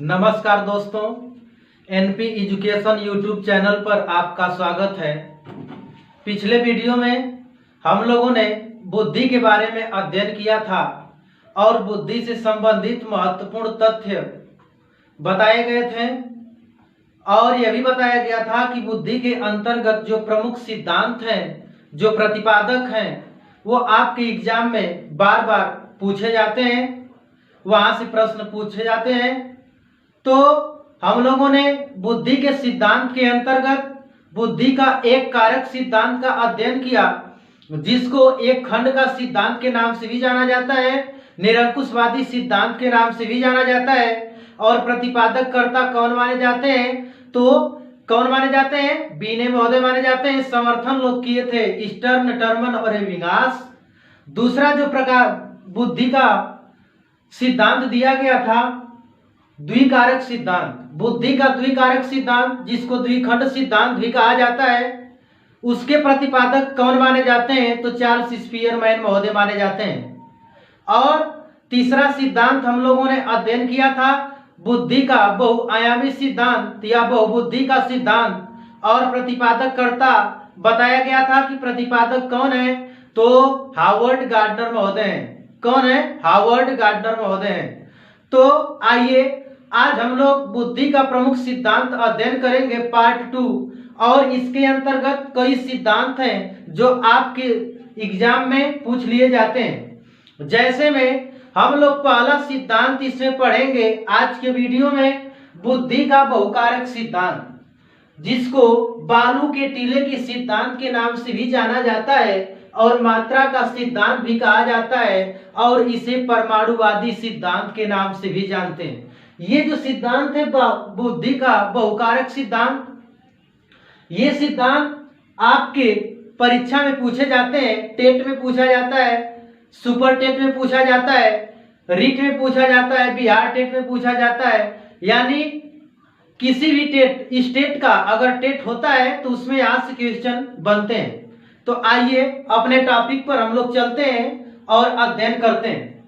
नमस्कार दोस्तों, NP education YouTube channel पर आपका स्वागत है। पिछले वीडियो में हम लोगों ने बुद्धि के बारे में अध्ययन किया था और बुद्धि से संबंधित महत्वपूर्ण तथ्य बताए गए थे और यह भी बताया गया था कि बुद्धि के अंतर्गत जो प्रमुख सिद्धांत हैं, जो प्रतिपादक हैं, वो आपके एग्जाम में बार बार पूछे जाते हैं, वहां से प्रश्न पूछे जाते हैं। तो हम लोगों ने बुद्धि के सिद्धांत के अंतर्गत बुद्धि का एक कारक सिद्धांत का अध्ययन किया, जिसको एक खंड का सिद्धांत के नाम से भी जाना जाता है, निरंकुशवादी सिद्धांत के नाम से भी जाना जाता है। और प्रतिपादक कर्ता कौन माने जाते हैं? तो कौन माने जाते हैं? बीने महोदय माने जाते हैं। समर्थन लोग किए थे स्टर्न, टर्मन और एबिंगास। दूसरा जो प्रकार बुद्धि का सिद्धांत दिया गया था, द्विकारक सिद्धांत। बुद्धि का द्विकारक सिद्धांत, जिसको द्विखंड सिद्धांत भी कहा जाता है, उसके प्रतिपादक कौन माने जाते हैं? तो चार्ल्स स्पीयरमैन महोदय माने जाते हैं। और तीसरा सिद्धांत हम लोगों ने अध्ययन किया था, बुद्धि का बहुआयामी सिद्धांत या बहुबुद्धि का सिद्धांत। और प्रतिपादक कर्ता बताया गया था कि प्रतिपादक कौन है? तो हार्वर्ड गार्डनर महोदय हैं। कौन है? हार्वर्ड गार्डनर महोदय हैं। तो आइए आज हम लोग बुद्धि का प्रमुख सिद्धांत अध्ययन करेंगे, पार्ट 2। और इसके अंतर्गत कई सिद्धांत हैं जो आपके एग्जाम में पूछ लिए जाते हैं। जैसे में हम लोग पहला सिद्धांत इसमें पढ़ेंगे आज के वीडियो में, बुद्धि का बहुकारक सिद्धांत, जिसको बालू के टीले के सिद्धांत के नाम से भी जाना जाता है और मात्रा का सिद्धांत भी कहा जाता है, और इसे परमाणुवादी सिद्धांत के नाम से भी जानते हैं। ये जो सिद्धांत है बुद्धि का बहुकारक सिद्धांत, ये सिद्धांत आपके परीक्षा में पूछे जाते हैं। टेट में पूछा जाता है, सुपर टेट में पूछा जाता है, रीट में पूछा जाता है, बिहार टेट में पूछा जाता है। यानी किसी भी टेट, स्टेट का अगर टेट होता है तो उसमें यहाँ से क्वेश्चन बनते हैं। तो आइए अपने टॉपिक पर हम लोग चलते हैं और अध्ययन करते हैं।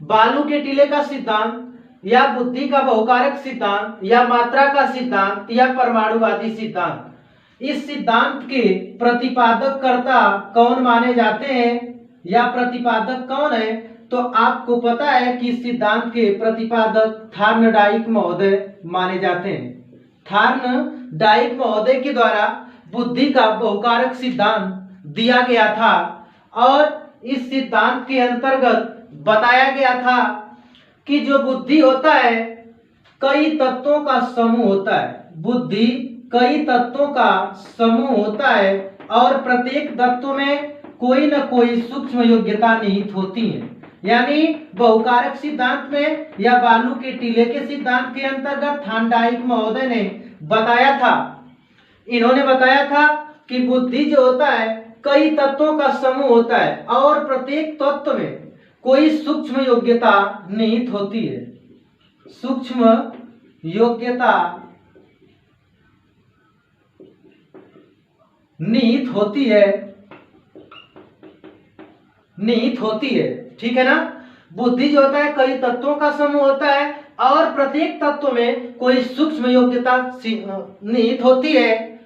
बालू के टीले का सिद्धांत या बुद्धि का बहुकारक सिद्धांत या मात्रा का सिद्धांत या परमाणुवादी सिद्धांत, इस सिद्धांत के प्रतिपादक कर्ता कौन माने जाते हैं या प्रतिपादक कौन है? तो आपको पता है कि इस सिद्धांत के प्रतिपादक थार्नडाइक महोदय माने जाते हैं। थार्नडाइक महोदय के द्वारा बुद्धि का बहुकारक सिद्धांत दिया गया था और इस सिद्धांत के अंतर्गत बताया गया था कि जो बुद्धि होता है कई तत्वों का समूह होता है। बुद्धि कई तत्वों का समूह होता है और प्रत्येक तत्व में कोई न कोई सूक्ष्म योग्यता निहित होती है। यानी बहुकारक सिद्धांत में या बालू के टीले के सिद्धांत के अंतर्गत थार्नडाइक महोदय ने बताया था, इन्होंने बताया था कि बुद्धि जो होता है कई तत्वों का समूह होता है और प्रत्येक तत्व में कोई सूक्ष्म योग्यता निहित होती है। सूक्ष्म योग्यता निहित होती है, ठीक है ना। बुद्धि जो होता है कई तत्वों का समूह होता है और प्रत्येक तत्व में कोई सूक्ष्म योग्यता निहित होती है।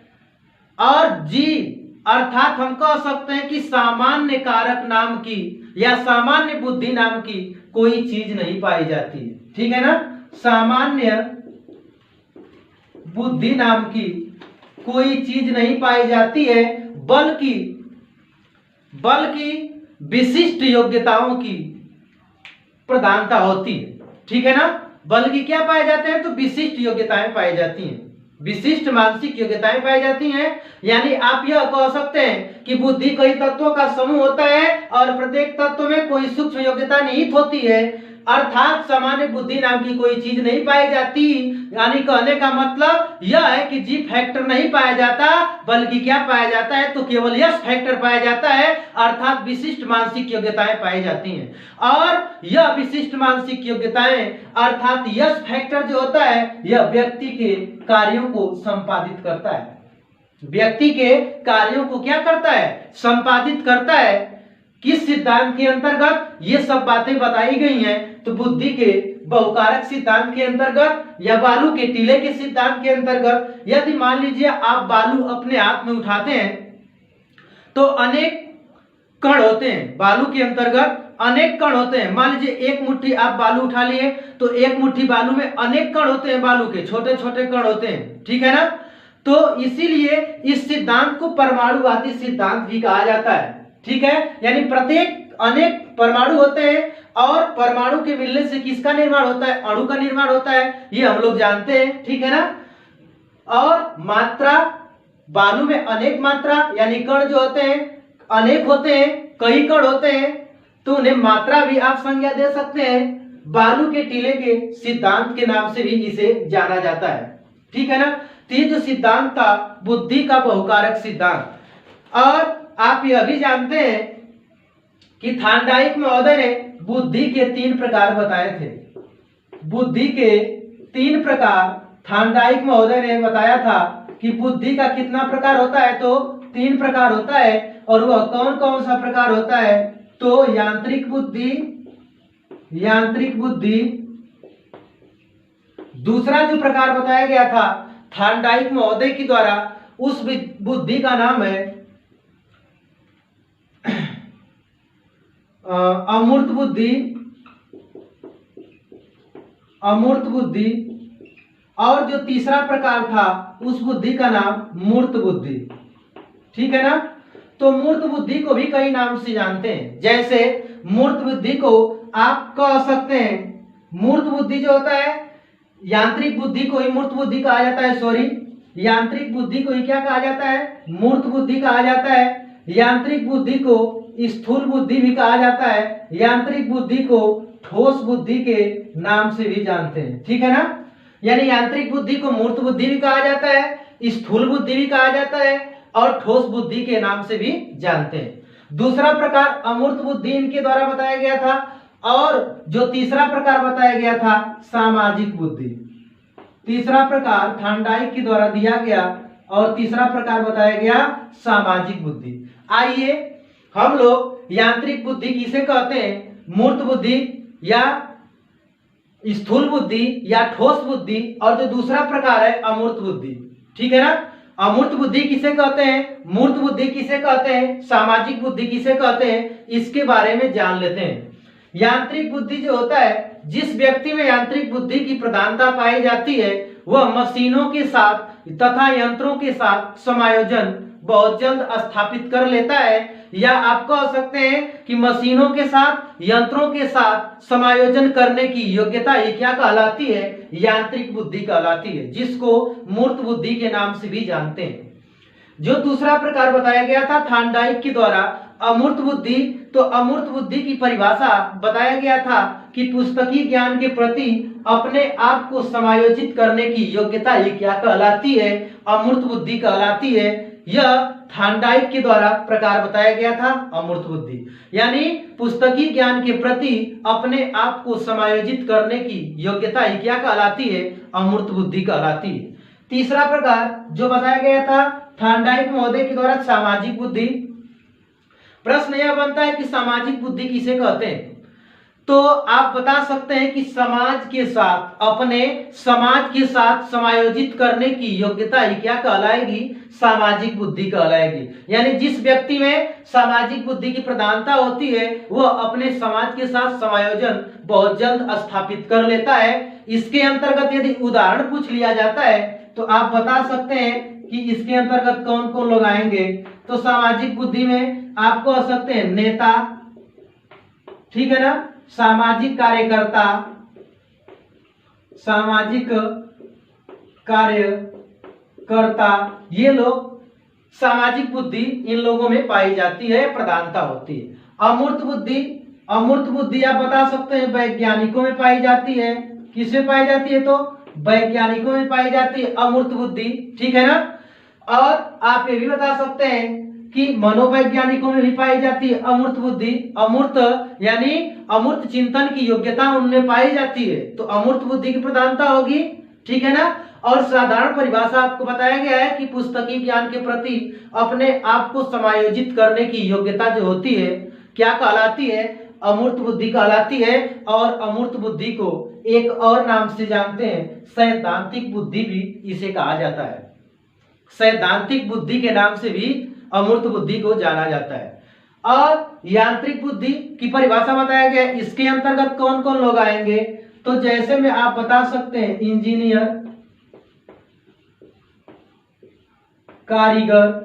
और जी अर्थात हम कह सकते हैं कि सामान्य कारक नाम की या सामान्य बुद्धि नाम की कोई चीज नहीं पाई जाती है, ठीक है ना। सामान्य बुद्धि नाम की कोई चीज नहीं पाई जाती है, बल्कि विशिष्ट योग्यताओं की प्रधानता होती है, ठीक है ना। बल्कि क्या पाए जाते हैं? तो विशिष्ट योग्यताएं पाई जाती हैं, विशिष्ट मानसिक योग्यताएं पाई जाती हैं। यानी आप यह कह सकते हैं कि बुद्धि कई तत्वों का समूह होता है और प्रत्येक तत्व में कोई सूक्ष्म योग्यता निहित होती है, अर्थात सामान्य बुद्धि नाम की कोई चीज नहीं पाई जाती। यानी कहने का मतलब यह है कि जी फैक्टर नहीं पाया जाता, बल्कि क्या पाया जाता है? तो केवल यस फैक्टर पाया जाता है, अर्थात विशिष्ट मानसिक योग्यताएं पाई जाती हैं। और यह विशिष्ट मानसिक योग्यताएं अर्थात यस फैक्टर जो होता है, यह व्यक्ति के कार्यों को संपादित करता है। व्यक्ति के कार्यों को क्या करता है? संपादित करता है। किस सिद्धांत के अंतर्गत ये सब बातें बताई गई हैं? तो बुद्धि के बहुकारक सिद्धांत के अंतर्गत या बालू के टीले के सिद्धांत के अंतर्गत यदि मान लीजिए आप बालू अपने हाथ में उठाते हैं तो अनेक कण होते हैं। बालू के अंतर्गत अनेक कण होते हैं। मान लीजिए एक मुट्ठी आप बालू उठा लिए तो एक मुट्ठी बालू में अनेक कण होते हैं, बालू के छोटे छोटे कण होते हैं, ठीक है ना। तो इसीलिए इस सिद्धांत को परमाणुवादी सिद्धांत भी कहा जाता है, ठीक है। यानी प्रत्येक अनेक परमाणु होते हैं और परमाणु के मिलने से किसका निर्माण होता है, अणु का निर्माण होता है, ये हम लोग जानते हैं, ठीक है ना। और मात्रा, बालू में अनेक मात्रा यानी कण जो होते हैं अनेक होते हैं, कई कण होते हैं, तो उन्हें मात्रा भी आप संज्ञा दे सकते हैं। बालू के टीले के सिद्धांत के नाम से भी इसे जाना जाता है, ठीक है ना। तो ये जो सिद्धांत था बुद्धि का बहुकारक सिद्धांत। और आप यह भी जानते हैं कि थार्नडाइक महोदय ने बुद्धि के 3 प्रकार बताए थे। बुद्धि के 3 प्रकार थार्नडाइक महोदय ने बताया था कि बुद्धि का कितना प्रकार होता है, तो 3 प्रकार होता है। और वह कौन कौन सा प्रकार होता है, तो यांत्रिक बुद्धि, यांत्रिक बुद्धि। दूसरा जो प्रकार बताया गया था थार्नडाइक महोदय के द्वारा, उस बुद्धि का नाम है अमूर्त बुद्धि, अमूर्त बुद्धि। और जो तीसरा प्रकार था उस बुद्धि का नाम मूर्त बुद्धि, ठीक है ना। तो मूर्त बुद्धि को भी कई नाम से जानते हैं। जैसे मूर्त बुद्धि को आप कह सकते हैं, मूर्त बुद्धि जो होता है, यांत्रिक बुद्धि को ही मूर्त बुद्धि कहा जाता है, सॉरी, यांत्रिक बुद्धि को ही क्या कहा जाता है, मूर्त बुद्धि कहा जाता है। यांत्रिक बुद्धि को स्थूल बुद्धि भी कहा जाता है। यांत्रिक बुद्धि को ठोस बुद्धि के नाम से भी जानते हैं, ठीक है ना। यानी यांत्रिक बुद्धि को मूर्त बुद्धि भी कहा जाता है, स्थूल बुद्धि भी कहा जाता है और ठोस बुद्धि के नाम से भी जानते हैं। दूसरा प्रकार अमूर्त बुद्धि इनके द्वारा बताया गया था। और जो तीसरा प्रकार बताया गया था सामाजिक बुद्धि। तीसरा प्रकार थार्नडाइक के द्वारा दिया गया और तीसरा प्रकार बताया गया सामाजिक बुद्धि। आइए हम लोग यांत्रिक बुद्धि किसे कहते हैं, मूर्त बुद्धि या स्थूल बुद्धि या ठोस बुद्धि, और जो दूसरा प्रकार है अमूर्त बुद्धि, ठीक है ना। अमूर्त बुद्धि किसे कहते हैं, मूर्त बुद्धि किसे कहते हैं, सामाजिक बुद्धि किसे कहते हैं, इसके बारे में जान लेते हैं। यांत्रिक बुद्धि जो होता है, जिस व्यक्ति में यांत्रिक बुद्धि की प्रधानता पाई जाती है, वह मशीनों के साथ तथा यंत्रों के साथ समायोजन बहुत जल्द स्थापित कर लेता है। या आप कह सकते हैं कि मशीनों के साथ, यंत्रों के साथ समायोजन करने की योग्यता ये क्या कहलाती है, यांत्रिक बुद्धि कहलाती है, जिसको मूर्त बुद्धि के नाम से भी जानते हैं। जो दूसरा प्रकार बताया गया था थार्नडाइक के द्वारा अमूर्त बुद्धि, तो अमूर्त बुद्धि की परिभाषा बताया गया था कि पुस्तकीय ज्ञान के प्रति अपने आप को समायोजित करने की योग्यता ये क्या कहलाती है, अमूर्त बुद्धि कहलाती है। यह थार्नडाइक के द्वारा प्रकार बताया गया था अमूर्त बुद्धि, यानी पुस्तकीय ज्ञान के प्रति अपने आप को समायोजित करने की योग्यता ये क्या कहलाती है, अमूर्त बुद्धि कहलाती है। तीसरा प्रकार जो बताया गया था थार्नडाइक महोदय के द्वारा सामाजिक बुद्धि। प्रश्न यह बनता है कि सामाजिक बुद्धि किसे कहते हैं, तो आप बता सकते हैं कि समाज के साथ, अपने समाज के साथ समायोजित करने की योग्यता ही क्या कहलाएगी, सामाजिक बुद्धि कहलाएगी। यानी जिस व्यक्ति में सामाजिक बुद्धि की प्रधानता होती है वह अपने समाज के साथ समायोजन बहुत जल्द स्थापित कर लेता है। इसके अंतर्गत यदि उदाहरण पूछ लिया जाता है तो आप बता सकते हैं कि इसके अंतर्गत कौन कौन लोग आएंगे। तो सामाजिक बुद्धि में आप कह सकते हैं नेता, ठीक है ना, सामाजिक कार्यकर्ता, सामाजिक कार्यकर्ता, ये लोग सामाजिक बुद्धि इन लोगों में पाई जाती है, प्रधानता होती है। अमूर्त बुद्धि, अमूर्त बुद्धि आप बता सकते हैं वैज्ञानिकों में पाई जाती है। किसमें पाई जाती है, तो वैज्ञानिकों में पाई जाती है अमूर्त बुद्धि, ठीक है ना। और आप ये भी बता सकते हैं कि मनोवैज्ञानिकों में भी पाई जाती है अमूर्त बुद्धि। अमूर्त यानी अमूर्त चिंतन की योग्यता उनमें पाई जाती है, तो अमूर्त बुद्धि की प्रधानता होगी, ठीक है ना। और साधारण परिभाषा आपको बताया गया है कि पुस्तकीय ज्ञान के प्रति अपने आप को समायोजित करने की योग्यता जो होती है क्या कहलाती है, अमूर्त बुद्धि कहलाती है। और अमूर्त बुद्धि को एक और नाम से जानते हैं, सैद्धांतिक बुद्धि भी इसे कहा जाता है। सैद्धांतिक बुद्धि के नाम से भी अमूर्त बुद्धि को जाना जाता है। और यांत्रिक बुद्धि की परिभाषा बताया गया है, इसके अंतर्गत कौन कौन लोग आएंगे, तो जैसे में आप बता सकते हैं इंजीनियर, कारीगर,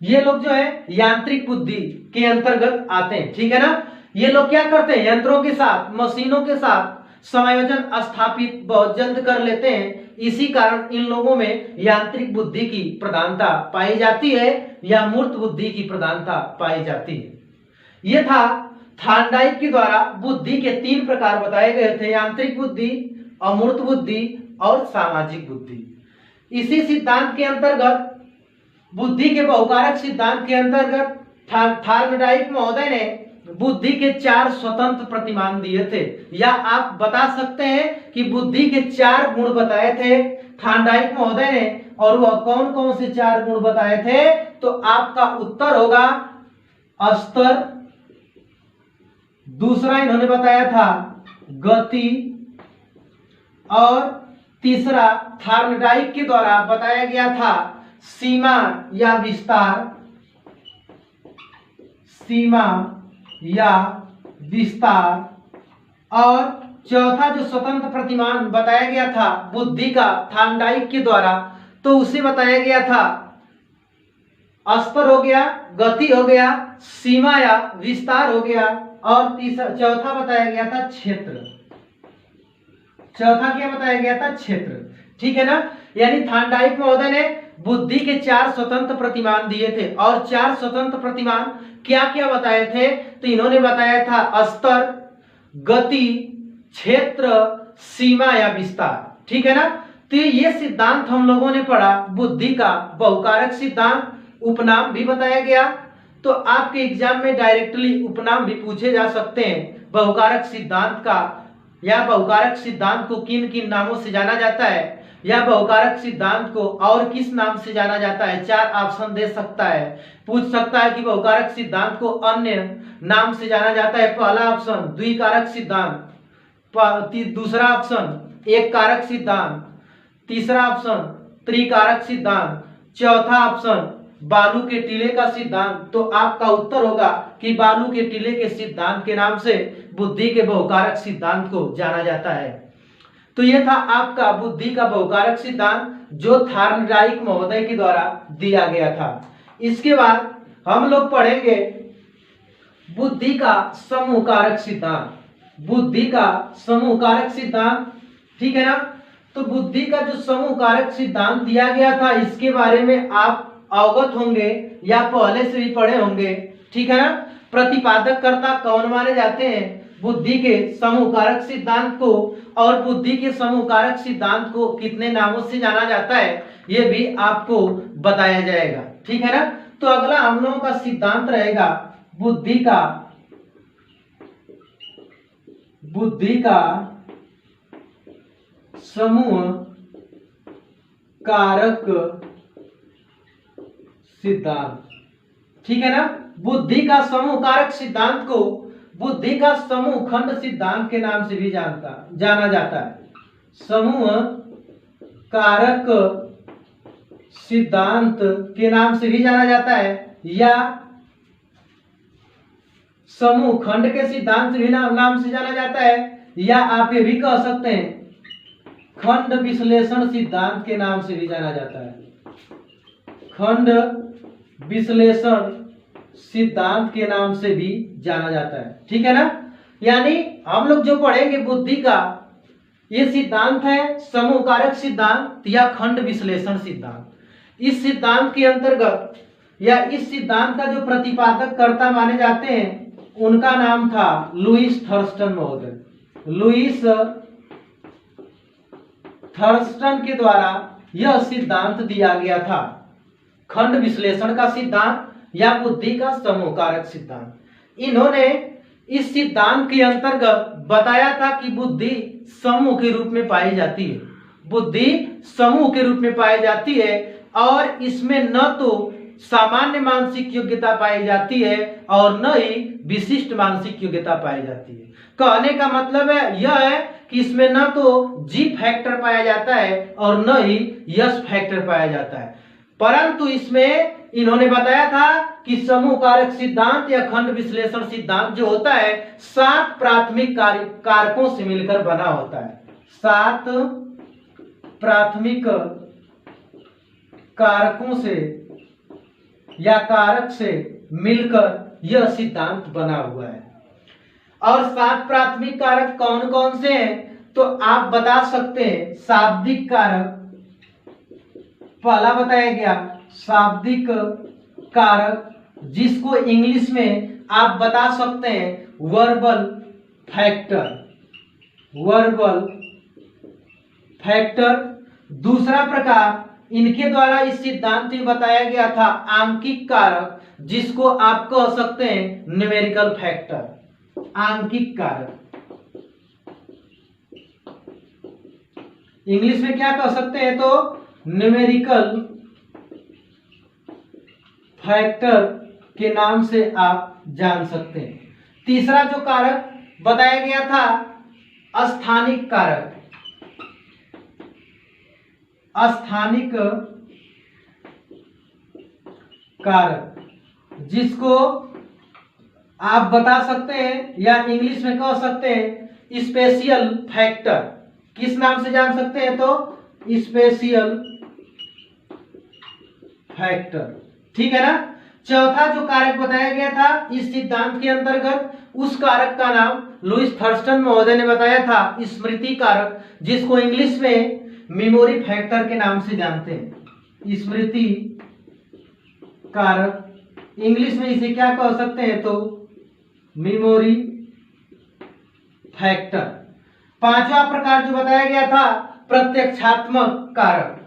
ये लोग जो है यांत्रिक बुद्धि के अंतर्गत आते हैं। ठीक है ना। ये लोग क्या करते हैं, यंत्रों के साथ, मशीनों के साथ समायोजन स्थापित बहुत जल्द कर लेते हैं। इसी कारण इन लोगों में यांत्रिक बुद्धि की प्रधानता पाई जाती है या मूर्त बुद्धि की प्रधानता पाई जाती है। यह था थॉर्नडाइक के द्वारा बुद्धि के 3 प्रकार बताए गए थे, यांत्रिक बुद्धि, अमूर्त बुद्धि और सामाजिक बुद्धि। इसी सिद्धांत के अंतर्गत, बुद्धि के बहुकारक सिद्धांत के अंतर्गत थॉर्नडाइक महोदय ने बुद्धि के 4 स्वतंत्र प्रतिमान दिए थे, या आप बता सकते हैं कि बुद्धि के 4 गुण बताए थे थॉर्नडाइक महोदय ने। और वह कौन कौन से 4 गुण बताए थे, तो आपका उत्तर होगा स्तर, दूसरा इन्होंने बताया था गति, और तीसरा थॉर्नडाइक के द्वारा बताया गया था सीमा या विस्तार, सीमा या विस्तार। और चौथा जो स्वतंत्र प्रतिमान बताया गया था बुद्धि का थॉर्नडाइक के द्वारा, तो उसे बताया गया था स्तर हो गया, गति हो गया, सीमा या विस्तार हो गया, और तीसरा चौथा बताया गया था क्षेत्र। चौथा क्या बताया गया था, क्षेत्र। ठीक है ना। यानी थॉर्नडाइक महोदय ने बुद्धि के 4 स्वतंत्र प्रतिमान दिए थे, और 4 स्वतंत्र प्रतिमान क्या क्या बताए थे, तो इन्होंने बताया था स्तर, गति, क्षेत्र, सीमा या विस्तार। ठीक है ना। तो ये सिद्धांत हम लोगों ने पढ़ा, बुद्धि का बहुकारक सिद्धांत, उपनाम भी बताया गया। तो आपके एग्जाम में डायरेक्टली उपनाम भी पूछे जा सकते हैं बहुकारक सिद्धांत का, या बहुकारक सिद्धांत को किन किन नामों से जाना जाता है, या बहुकारक सिद्धांत को और किस नाम से जाना जाता है। 4 ऑप्शन दे सकता है, पूछ सकता है कि बहुकारक सिद्धांत को अन्य नाम से जाना जाता है। पहला ऑप्शन द्विकारक सिद्धांत, दूसरा ऑप्शन एक कारक सिद्धांत, तीसरा ऑप्शन त्रिकारक सिद्धांत, चौथा ऑप्शन बालू के टीले का सिद्धांत। तो आपका उत्तर होगा कि बालू के टीले के सिद्धांत के नाम से बुद्धि के बहुकारक सिद्धांत को जाना जाता है। तो यह था आपका बुद्धि का बहुकारक सिद्धांत, जो थॉर्नडाइक महोदय के द्वारा दिया गया था। इसके बाद हम लोग पढ़ेंगे बुद्धि का समूह कारक सिद्धांत, बुद्धि का समूह कारक सिद्धांत। ठीक है ना। तो बुद्धि का जो समूह कारक सिद्धांत दिया गया था, इसके बारे में आप अवगत होंगे या पहले से भी पढ़े होंगे। ठीक है ना। प्रतिपादक कर्ता कौन माने जाते हैं बुद्धि के समूह कारक सिद्धांत को, और बुद्धि के समूह कारक सिद्धांत को कितने नामों से जाना जाता है, यह भी आपको बताया जाएगा। ठीक है ना। तो अगला हम लोगों का सिद्धांत रहेगा बुद्धि का समूह कारक सिद्धांत। ठीक है ना। बुद्धि का समूह कारक सिद्धांत को बुद्धि का समूह खंड सिद्धांत के नाम से भी जाना जाता है। समूह कारक सिद्धांत के नाम से भी जाना जाता है, या समूह खंड के सिद्धांत से भी नाम से जाना जाता है, या आप ये भी कह सकते हैं खंड विश्लेषण सिद्धांत के नाम से भी जाना जाता है। खंड विश्लेषण सिद्धांत के नाम से भी जाना जाता है। ठीक है ना। यानी हम लोग जो पढ़ेंगे बुद्धि का ये सिद्धांत है समूह कारक सिद्धांत या खंड विश्लेषण सिद्धांत। इस सिद्धांत के अंतर्गत या इस सिद्धांत का जो प्रतिपादक कर्ता माने जाते हैं, उनका नाम था लुईस थर्स्टन महोदय। लुईस थर्स्टन के द्वारा यह सिद्धांत दिया गया था, खंड विश्लेषण का सिद्धांत या बुद्धि का समूह कारक सिद्धांत। इन्होंने इस सिद्धांत के अंतर्गत बताया था कि बुद्धि समूह के रूप में पाई जाती है, बुद्धि समूह के रूप में पाई जाती है, और इसमें न तो सामान्य मानसिक योग्यता पाई जाती है और न ही विशिष्ट मानसिक योग्यता पाई जाती है। कहने का मतलब है यह है कि इसमें न तो जी फैक्टर पाया जाता है और न ही यस फैक्टर पाया जाता है, परंतु इसमें इन्होंने बताया था कि समूह कारक सिद्धांत या खंड विश्लेषण सिद्धांत जो होता है 7 प्राथमिक कारकों से मिलकर बना होता है। 7 प्राथमिक कारकों से या कारक से मिलकर यह सिद्धांत बना हुआ है। और 7 प्राथमिक कारक कौन कौन से हैं तो आप बता सकते हैं। शाब्दिक कारक पहला बताया गया, शाब्दिक कारक जिसको इंग्लिश में आप बता सकते हैं वर्बल फैक्टर, वर्बल फैक्टर। दूसरा प्रकार इनके द्वारा इस सिद्धांत में बताया गया था आंकिक कारक, जिसको आप कह सकते हैं न्यूमेरिकल फैक्टर, आंकिक कारक। इंग्लिश में क्या कह सकते हैं तो न्यूमेरिकल फैक्टर के नाम से आप जान सकते हैं। तीसरा जो कारक बताया गया था स्थानिक कारक, स्थानिक कारक जिसको आप बता सकते हैं या इंग्लिश में कह सकते हैं स्पेशियल फैक्टर। किस नाम से जान सकते हैं तो स्पेशियल फैक्टर, ठीक है ना। चौथा जो कारक बताया गया था इस सिद्धांत के अंतर्गत, उस कारक का नाम लुईस थर्स्टन महोदय ने बताया था स्मृति कारक, जिसको इंग्लिश में मेमोरी फैक्टर के नाम से जानते हैं। स्मृति कारक इंग्लिश में इसे क्या कह सकते हैं तो मेमोरी फैक्टर। पांचवा प्रकार जो बताया गया था प्रत्यक्षात्मक कारक,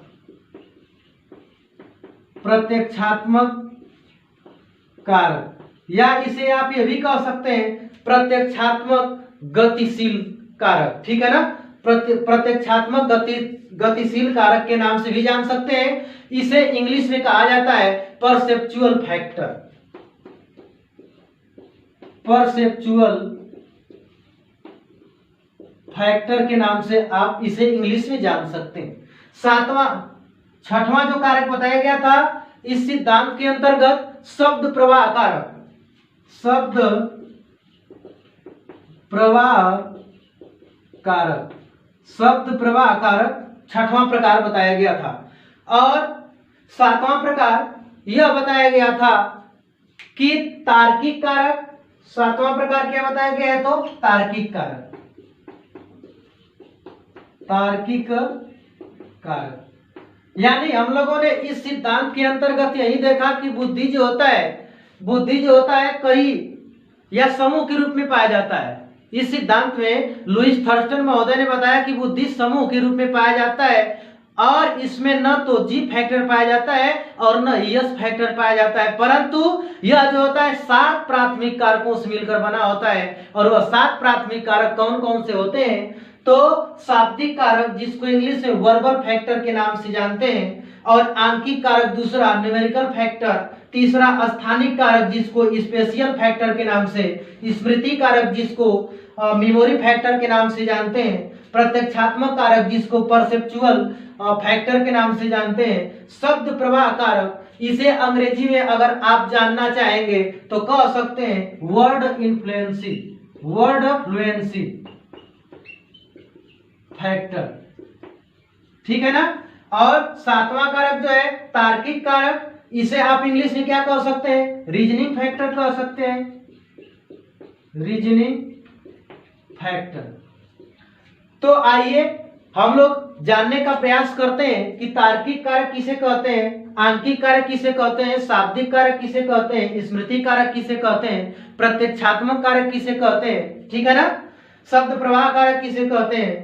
प्रत्यक्षात्मक कारक, या इसे आप ये भी कह सकते हैं प्रत्यक्षात्मक गतिशील कारक, ठीक है ना। प्रत्यक्षात्मक गतिशील कारक के नाम से भी जान सकते हैं। इसे इंग्लिश में कहा जाता है परसेप्चुअल फैक्टर, परसेप्चुअल फैक्टर के नाम से आप इसे इंग्लिश में जान सकते हैं। छठवां जो कारक बताया गया था इस सिद्धांत के अंतर्गत शब्द प्रवाह कारक, शब्द प्रवाह कारक, शब्द प्रवाह कारक छठवां प्रकार बताया गया था। और सातवां प्रकार यह बताया गया था कि तार्किक कारक। सातवां प्रकार क्या बताया गया है तो तार्किक कारक, तार्किक कारक। यानी हम लोगों ने इस सिद्धांत के अंतर्गत यही देखा कि बुद्धि जो होता है कई या समूह के रूप में पाया जाता है। इस सिद्धांत में लुईस थर्स्टन महोदय ने बताया कि बुद्धि समूह के रूप में पाया जाता है और इसमें न तो जी फैक्टर पाया जाता है और न यस फैक्टर पाया जाता है, परंतु यह जो होता है 7 प्राथमिक कारकों से मिलकर बना होता है। और वह 7 प्राथमिक कारक कौन कौन से होते हैं तो शाब्दिक कारक जिसको इंग्लिश में वर्बल फैक्टर के नाम से जानते हैं, और आंकिक कारक दूसरा न्यूमेरिकल फैक्टर, तीसरा स्थानिक कारक जिसको स्पेशियल फैक्टर के नाम से, स्मृति कारक जिसको मेमोरी फैक्टर के नाम से जानते हैं, प्रत्यक्षात्मक कारक जिसको परसेप्चुअल फैक्टर के नाम से जानते हैं, शब्द प्रवाह कारक, इसे अंग्रेजी में अगर आप जानना चाहेंगे तो कह सकते हैं वर्ड इन्फ्लुएंसी, वर्ड फ्लुएंसी फैक्टर, ठीक है ना। और सातवां कारक जो है तार्किक कारक, इसे आप इंग्लिश में क्या कह सकते हैं रीजनिंग फैक्टर कह सकते हैं, रीजनिंग फैक्टर। तो आइए हम लोग जानने का प्रयास करते हैं कि तार्किक कारक किसे कहते हैं, आंकिक कारक किसे कहते हैं, शाब्दिक कारक किसे कहते हैं, स्मृति कारक किसे कहते हैं, प्रत्यक्षात्मक कारक किसे कहते हैं, ठीक है ना, शब्द प्रवाह कारक किसे कहते हैं।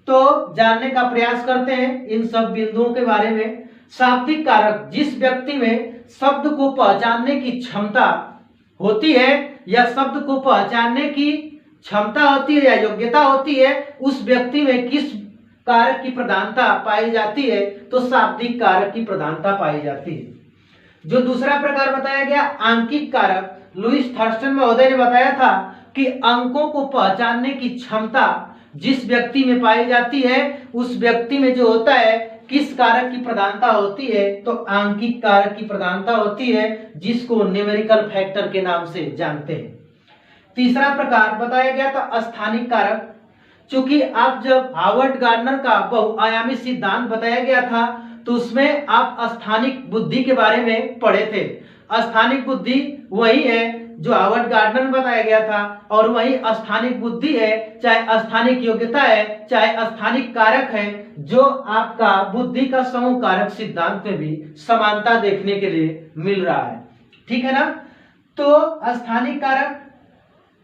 तो जानने का प्रयास करते हैं इन सब बिंदुओं के बारे में। शाब्दिक कारक जिस व्यक्ति में शब्द को पहचानने की क्षमता होती है या शब्द को पहचानने की क्षमता होती है या योग्यता होती है, उस व्यक्ति में किस कारक की प्रधानता पाई जाती है तो शाब्दिक कारक की प्रधानता पाई जाती है। जो दूसरा प्रकार बताया गया आंकिक कारक, लुईस थर्स्टन महोदय ने बताया था कि अंकों को पहचानने की क्षमता जिस व्यक्ति में पाई जाती है उस व्यक्ति में जो होता है किस कारक की प्रधानता होती है, तो आंकिक कारक की प्रधानता होती है, जिसको न्यूमेरिकल फैक्टर के नाम से जानते हैं। तीसरा प्रकार बताया गया था स्थानिक कारक। चूंकि आप जब हार्वर्ड गार्डनर का बहुआयामी सिद्धांत बताया गया था तो उसमें आप स्थानिक बुद्धि के बारे में पढ़े थे। स्थानिक बुद्धि वही है जो हार्वर्ड गार्डनर में बताया गया था, और वही स्थानिक बुद्धि है, चाहे स्थानिक योग्यता है, चाहे स्थानिक कारक है, जो आपका बुद्धि का समूह कारक सिद्धांत में भी समानता देखने के लिए मिल रहा है। ठीक है ना। तो स्थानिक कारक,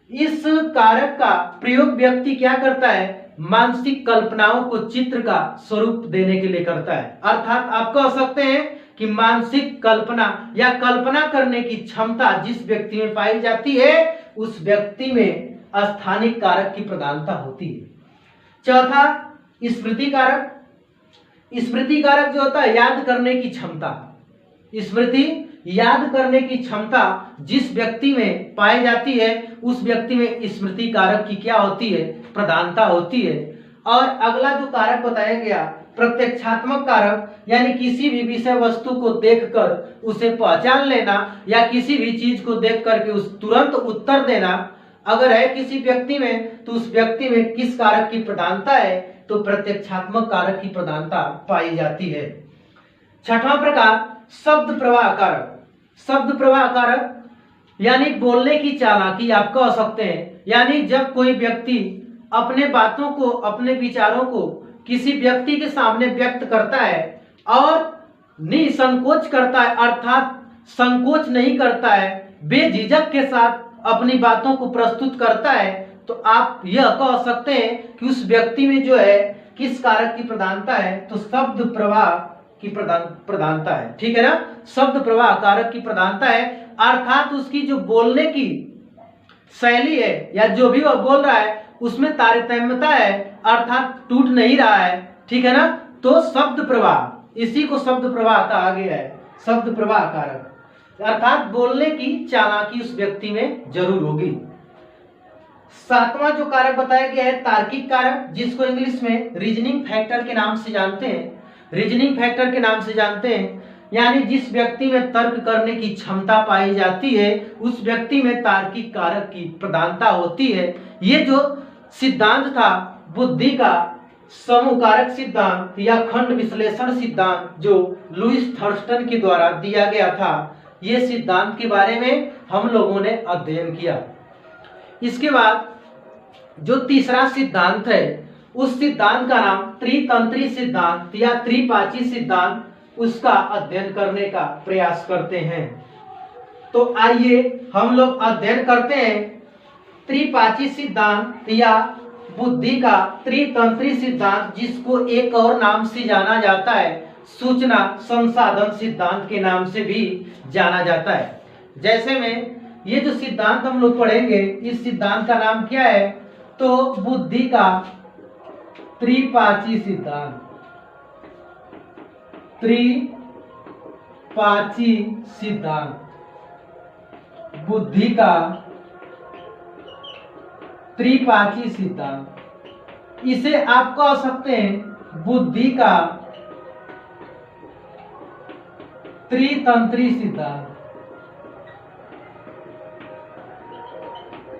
इस कारक का प्रयोग व्यक्ति क्या करता है, मानसिक कल्पनाओं को चित्र का स्वरूप देने के लिए करता है। अर्थात आप कह सकते हैं कि मानसिक कल्पना या कल्पना करने की क्षमता जिस व्यक्ति में पाई जाती है उस व्यक्ति में स्थानिक कारक की प्रधानता होती है। चौथा स्मृति कारक। स्मृति कारक जो होता है याद करने की क्षमता। स्मृति याद करने की क्षमता जिस व्यक्ति में पाई जाती है उस व्यक्ति में स्मृति कारक की क्या होती है, प्रधानता होती है। और अगला जो कारक बताया गया प्रत्यक्षात्मक कारक, यानी किसी भी विषय वस्तु को देखकर उसे पहचान लेना या किसी भी चीज को देख करके उस तुरंत उत्तर देना अगर है किसी व्यक्ति में तो उस व्यक्ति में किस कारक की प्रधानता है, तो प्रत्यक्षात्मक कारक की प्रधानता पाई जाती है। छठवां प्रकार शब्द प्रवाह कारक। शब्द प्रवाह कारक यानी बोलने की चालाकी आप कह सकते हैं। यानी जब कोई व्यक्ति अपने बातों को, अपने विचारों को किसी व्यक्ति के सामने व्यक्त करता है और निसंकोच करता है, अर्थात संकोच नहीं करता है, बेझिझक के साथ अपनी बातों को प्रस्तुत करता है, तो आप यह कह सकते हैं कि उस व्यक्ति में जो है किस कारक की प्रधानता है, तो शब्द प्रवाह की प्रधानता है। ठीक है ना। शब्द प्रवाह कारक की प्रधानता है, अर्थात उसकी जो बोलने की शैली है या जो भी वह बोल रहा है उसमें तारतम्यता है, अर्थात टूट नहीं रहा है। ठीक है ना। तो शब्द प्रवाह, इसी को शब्द प्रवाह कहा गया है, शब्द प्रवाह कारक, अर्थात बोलने की चालाकी उस व्यक्ति में जरूर होगी। सातवां जो कारक बताया गया है तार्किक कारक, जिसको इंग्लिश में रीजनिंग फैक्टर के नाम से जानते हैं। रीजनिंग फैक्टर के नाम से जानते हैं यानी जिस व्यक्ति में तर्क करने की क्षमता पाई जाती है उस व्यक्ति में तार्किक कारक की प्रधानता होती है। ये जो सिद्धांत था बुद्धि का समूह कारक सिद्धांत या खंड विश्लेषण सिद्धांत जो लुईस थर्स्टन के द्वारा दिया गया था, ये सिद्धांत के बारे में हम लोगों ने अध्ययन किया। इसके बाद जो तीसरा सिद्धांत है उस सिद्धांत का नाम त्रितंत्री सिद्धांत या त्रिपाची सिद्धांत, उसका अध्ययन करने का प्रयास करते हैं। तो आइए हम लोग अध्ययन करते हैं त्रिपाची सिद्धांत या बुद्धि का त्रितंत्री सिद्धांत, जिसको एक और नाम से जाना जाता है सूचना संसाधन सिद्धांत के नाम से भी जाना जाता है। जैसे में ये जो सिद्धांत हम लोग पढ़ेंगे इस सिद्धांत का नाम क्या है, तो बुद्धि का त्रिपाची सिद्धांत। त्रिपाची सिद्धांत, बुद्धि का त्रिपाची सिद्धांत, इसे आप कह सकते हैं बुद्धि का त्रितंत्री सिद्धांत।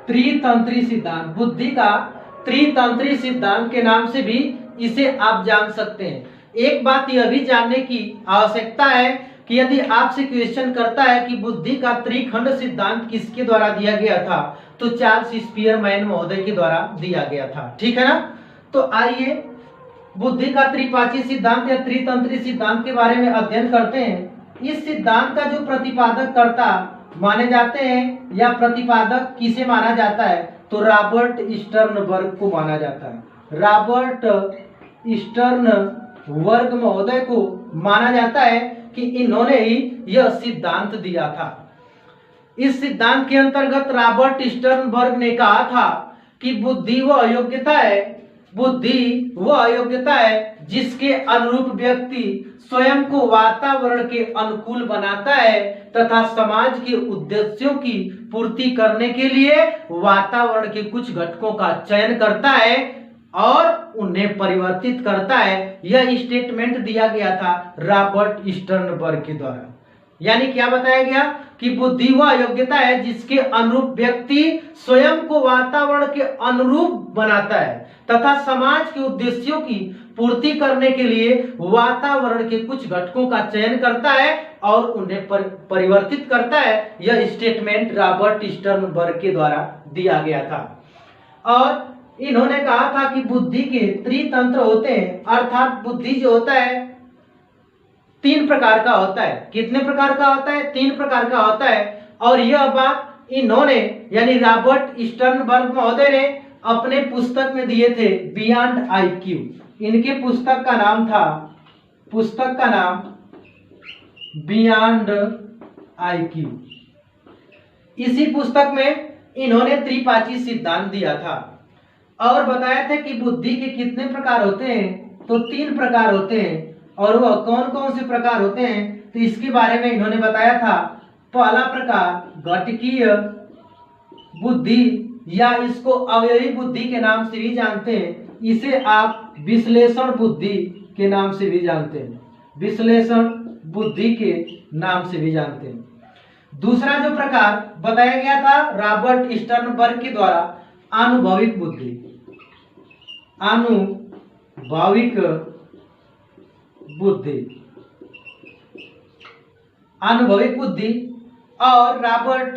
त्रितंत्री सिद्धांत, बुद्धि का त्रितंत्री सिद्धांत के नाम से भी इसे आप जान सकते हैं। एक बात यह भी जानने की आवश्यकता है कि यदि आपसे क्वेश्चन करता है कि बुद्धि का त्रिखंड सिद्धांत किसके द्वारा दिया गया था, तो चार्ल्स स्पीयरमैन महोदय के द्वारा दिया गया था। ठीक है ना। तो आइए बुद्धि का त्रिपाची सिद्धांत या त्रितंत्री सिद्धांत के बारे में अध्ययन करते हैं। इस सिद्धांत का जो प्रतिपादक कर्ता माने जाते हैं या प्रतिपादक किसे माना जाता है, तो रॉबर्ट स्टर्नबर्ग को माना जाता है। रॉबर्ट स्टर्नबर्ग महोदय को माना जाता है कि इन्होंने ही यह सिद्धांत दिया था। इस सिद्धांत के अंतर्गत रॉबर्ट स्टर्नबर्ग ने कहा था कि बुद्धि वह अयोग्यता है जिसके अनुरूप व्यक्ति स्वयं को वातावरण के अनुकूल बनाता है तथा समाज के उद्देश्यों की पूर्ति करने के लिए वातावरण के कुछ घटकों का चयन करता है और उन्हें परिवर्तित करता है। यह स्टेटमेंट दिया गया था रॉबर्ट स्टर्नबर्ग के द्वारा। यानी क्या बताया गया कि बुद्धि वह योग्यता है जिसके अनुरूप व्यक्ति स्वयं को वातावरण के अनुरूप बनाता है तथा समाज के उद्देश्यों की पूर्ति करने के लिए वातावरण के कुछ घटकों का चयन करता है और उन्हें परिवर्तित करता है। यह स्टेटमेंट रॉबर्ट स्टर्नबर्ग के द्वारा दिया गया था। और इन्होंने कहा था कि बुद्धि के त्रितंत्र होते हैं, अर्थात बुद्धि जो होता है 3 प्रकार का होता है। कितने प्रकार का होता है? 3 प्रकार का होता है। और यह बात इन्होंने यानी रॉबर्ट स्टर्नबर्ग महोदय ने अपने पुस्तक में दिए थे बियॉन्ड आईक्यू। इनके पुस्तक का नाम बियॉन्ड आईक्यू। इसी पुस्तक में इन्होंने त्रिपाची सिद्धांत दिया था और बताया था कि बुद्धि के कितने प्रकार होते हैं, तो 3 प्रकार होते हैं। और वह कौन कौन से प्रकार होते हैं, तो इसके बारे में इन्होंने बताया था। पहला प्रकार घटकीय बुद्धि या इसको अवयवी बुद्धि के नाम से भी जानते हैं। इसे आप विश्लेषण बुद्धि के नाम से भी जानते हैं, विश्लेषण बुद्धि के नाम से भी जानते हैं। दूसरा जो प्रकार बताया गया था रॉबर्ट स्टर्नबर्ग के द्वारा आनुभविक बुद्धि, आनुभविक बुद्धि। और रॉबर्ट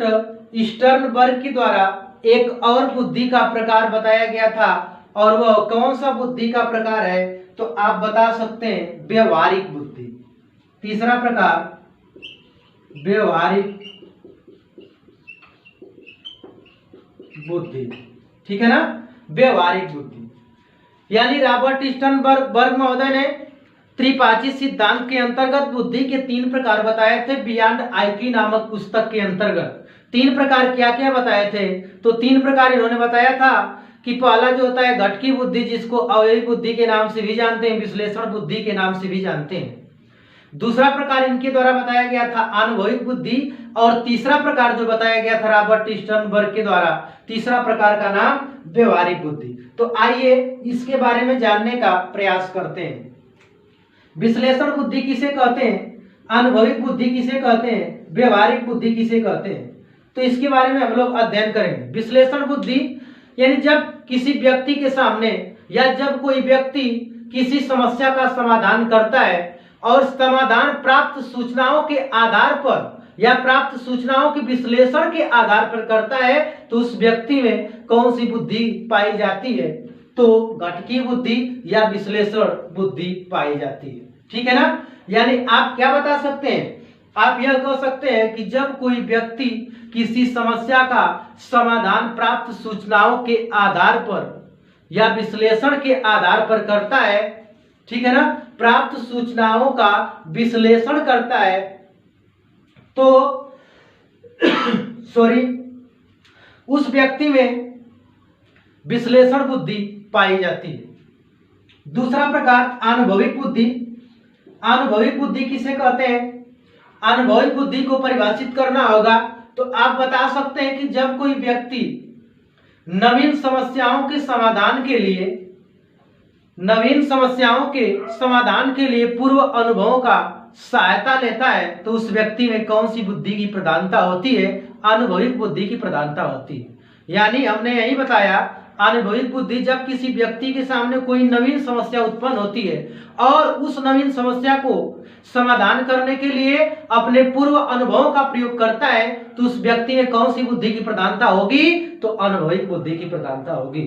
स्टर्नबर्ग के द्वारा एक और बुद्धि का प्रकार बताया गया था और वह कौन सा बुद्धि का प्रकार है, तो आप बता सकते हैं व्यवहारिक बुद्धि। तीसरा प्रकार व्यवहारिक बुद्धि, ठीक है ना, व्यवहारिक बुद्धि। यानी रॉबर्ट स्टर्नबर्ग महोदय ने त्रिपाची सिद्धांत के अंतर्गत बुद्धि के 3 प्रकार बताए थे बियॉन्ड आईक्यू नामक पुस्तक के अंतर्गत। 3 प्रकार क्या क्या बताए थे, तो 3 प्रकार इन्होंने बताया था कि पहला जो होता है घटकी बुद्धि, जिसको अवयवी बुद्धि के नाम से भी जानते हैं, विश्लेषण बुद्धि के नाम से भी जानते हैं। दूसरा प्रकार इनके द्वारा बताया गया था अनुभविक बुद्धि। और तीसरा प्रकार जो बताया गया था रॉबर्ट स्टर्नबर्ग के द्वारा, तीसरा प्रकार का नाम व्यवहारिक बुद्धि। तो आइए इसके बारे में जानने का प्रयास करते हैं। विश्लेषण बुद्धि किसे कहते हैं, अनुभविक बुद्धि किसे कहते हैं, व्यवहारिक बुद्धि किसे कहते हैं, तो इसके बारे में हम लोग अध्ययन करेंगे। विश्लेषण बुद्धि यानी जब किसी व्यक्ति के सामने या जब कोई व्यक्ति किसी समस्या का समाधान करता है और समाधान प्राप्त सूचनाओं के आधार पर या प्राप्त सूचनाओं के विश्लेषण के आधार पर करता है, तो उस व्यक्ति में कौन सी बुद्धि पाई जाती है, तो घटकी बुद्धि या विश्लेषण बुद्धि पाई जाती है। ठीक है ना। यानी आप क्या बता सकते हैं, आप यह कह सकते हैं कि जब कोई व्यक्ति किसी समस्या का समाधान प्राप्त सूचनाओं के आधार पर या विश्लेषण के आधार पर करता है, ठीक है ना, प्राप्त सूचनाओं का विश्लेषण करता है, तो उस व्यक्ति में विश्लेषण बुद्धि पाई जाती है। दूसरा प्रकार अनुभविक बुद्धि। अनुभविक बुद्धि किसे कहते हैं, अनुभविक बुद्धि को परिभाषित करना होगा तो आप बता सकते हैं कि जब कोई व्यक्ति नवीन समस्याओं के समाधान के लिए पूर्व अनुभवों का सहायता लेता है, तो उस व्यक्ति में कौन सी बुद्धि की प्रधानता होती है, अनुभविक बुद्धि की प्रधानता होती है। यानी हमने यही बताया अनुभविक बुद्धि जब किसी व्यक्ति के सामने कोई नवीन समस्या उत्पन्न होती है और उस नवीन समस्या को समाधान करने के लिए अपने पूर्व अनुभवों का प्रयोग करता है, तो उस व्यक्ति में कौन सी बुद्धि की प्रधानता होगी, तो अनुभविक बुद्धि की प्रधानता होगी।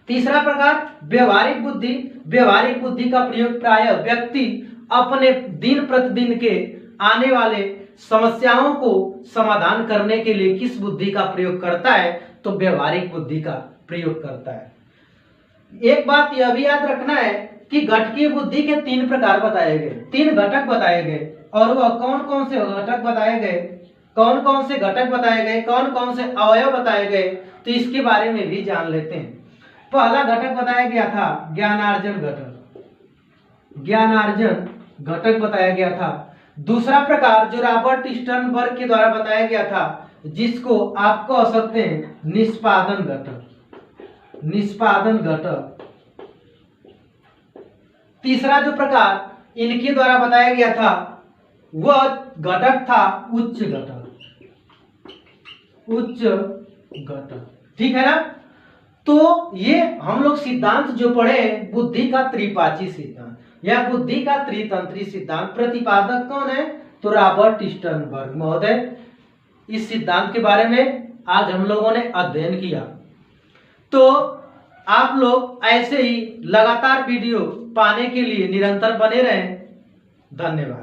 तीसरा प्रकार व्यवहारिक बुद्धि। व्यवहारिक बुद्धि का प्रयोग प्रायः व्यक्ति अपने दिन प्रतिदिन के आने वाले समस्याओं को समाधान करने के लिए किस बुद्धि का प्रयोग करता है, तो व्यवहारिक बुद्धि का प्रयोग करता है। एक बात यह भी याद रखना है कि घटकीय बुद्धि के 3 प्रकार बताए गए, 3 घटक बताए गए, और वह कौन कौन से घटक बताए गए, कौन कौन से घटक बताए गए, कौन कौन से अवयव बताए गए, तो इसके बारे में भी जान लेते हैं। पहला घटक बताया गया था ज्ञानार्जन घटक। ज्ञानार्जन घटक बताया गया था। दूसरा प्रकार जो रॉबर्ट स्टर्नबर्ग के द्वारा बताया गया था, जिसको आप कह सकते हैं निष्पादन घटक। निष्पादन घटक। तीसरा जो प्रकार इनके द्वारा बताया गया था वह घटक था उच्च घटक। उच्च घटक, ठीक है ना। तो ये हम लोग सिद्धांत जो पढ़े बुद्धि का त्रिपाची सिद्धांत या बुद्धि का त्रितंत्री सिद्धांत, प्रतिपादक कौन है तो रॉबर्ट स्टर्नबर्ग महोदय। इस सिद्धांत के बारे में आज हम लोगों ने अध्ययन किया। तो आप लोग ऐसे ही लगातार वीडियो पाने के लिए निरंतर बने रहें। धन्यवाद।